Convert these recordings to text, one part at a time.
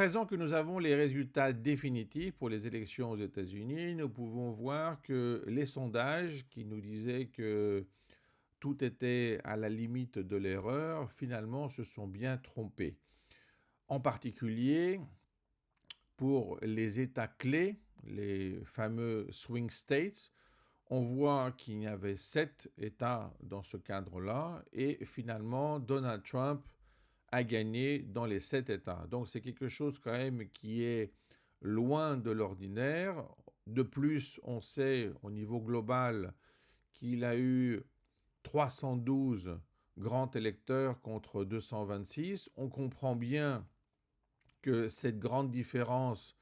présent que nous avons les résultats définitifs pour les élections aux États-Unis, nous pouvons voir que les sondages qui nous disaient que tout était à la limite de l'erreur, finalement se sont bien trompés. En particulier, pour les États clés, les fameux swing states, on voit qu'il y avait 7 États dans ce cadre-là, et finalement, Donald Trump a gagné dans les 7 États. Donc c'est quelque chose quand même qui est loin de l'ordinaire. De plus, on sait au niveau global qu'il a eu 312 grands électeurs contre 226. On comprend bien que cette grande différence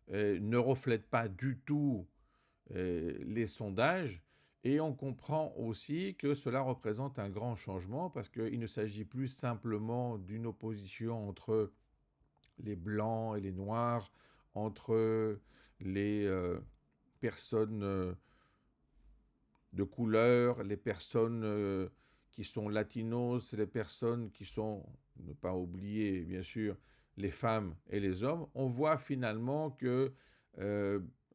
ne reflète pas du tout les sondages. Et on comprend aussi que cela représente un grand changement parce qu'il ne s'agit plus simplement d'une opposition entre les blancs et les noirs, entre les personnes de couleur, les personnes qui sont latinos, les personnes qui sont, ne pas oublier bien sûr, les femmes et les hommes. On voit finalement que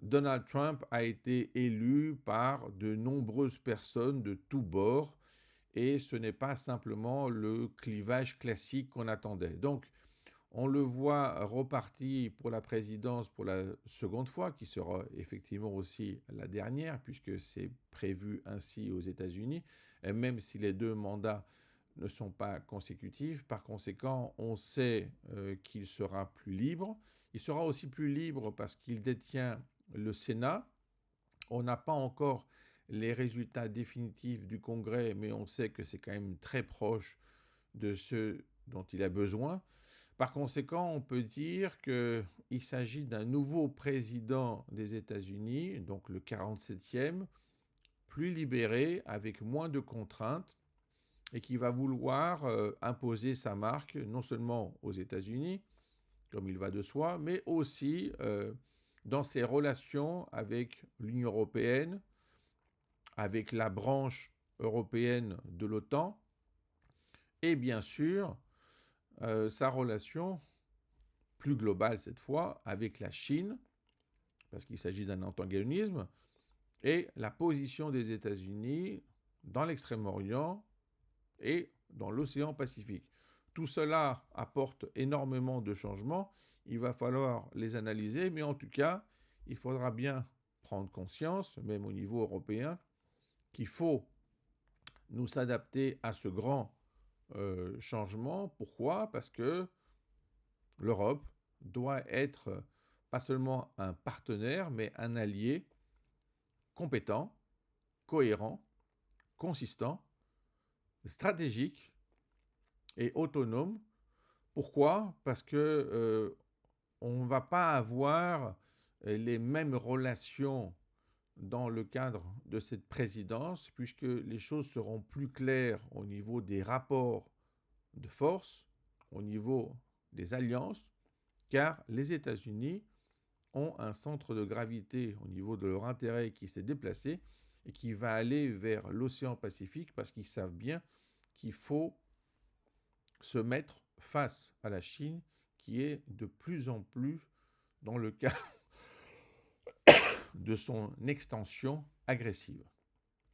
Donald Trump a été élu par de nombreuses personnes de tous bords et ce n'est pas simplement le clivage classique qu'on attendait. Donc, on le voit reparti pour la présidence pour la seconde fois, qui sera effectivement aussi la dernière, puisque c'est prévu ainsi aux États-Unis, et même si les 2 mandats ne sont pas consécutifs. Par conséquent, on sait qu'il sera plus libre. Il sera aussi plus libre parce qu'il détient le Sénat. On n'a pas encore les résultats définitifs du Congrès, mais on sait que c'est quand même très proche de ceux dont il a besoin. Par conséquent, on peut dire qu'il s'agit d'un nouveau président des États-Unis, donc le 47e, plus libéré, avec moins de contraintes, et qui va vouloir imposer sa marque, non seulement aux États-Unis, comme il va de soi, mais aussi dans ses relations avec l'Union européenne, avec la branche européenne de l'OTAN, et bien sûr, sa relation plus globale cette fois avec la Chine, parce qu'il s'agit d'un antagonisme, et la position des États-Unis dans l'Extrême-Orient et dans l'océan Pacifique. Tout cela apporte énormément de changements. Il va falloir les analyser, mais en tout cas, il faudra bien prendre conscience, même au niveau européen, qu'il faut nous adapter à ce grand changement. Pourquoi ? Parce que l'Europe doit être pas seulement un partenaire, mais un allié compétent, cohérent, consistant, stratégique et autonome. Pourquoi ? Parce que on ne va pas avoir les mêmes relations dans le cadre de cette présidence, puisque les choses seront plus claires au niveau des rapports de force, au niveau des alliances, car les États-Unis ont un centre de gravité au niveau de leur intérêt qui s'est déplacé et qui va aller vers l'océan Pacifique parce qu'ils savent bien qu'il faut se mettre face à la Chine qui est de plus en plus dans le cas de son extension agressive.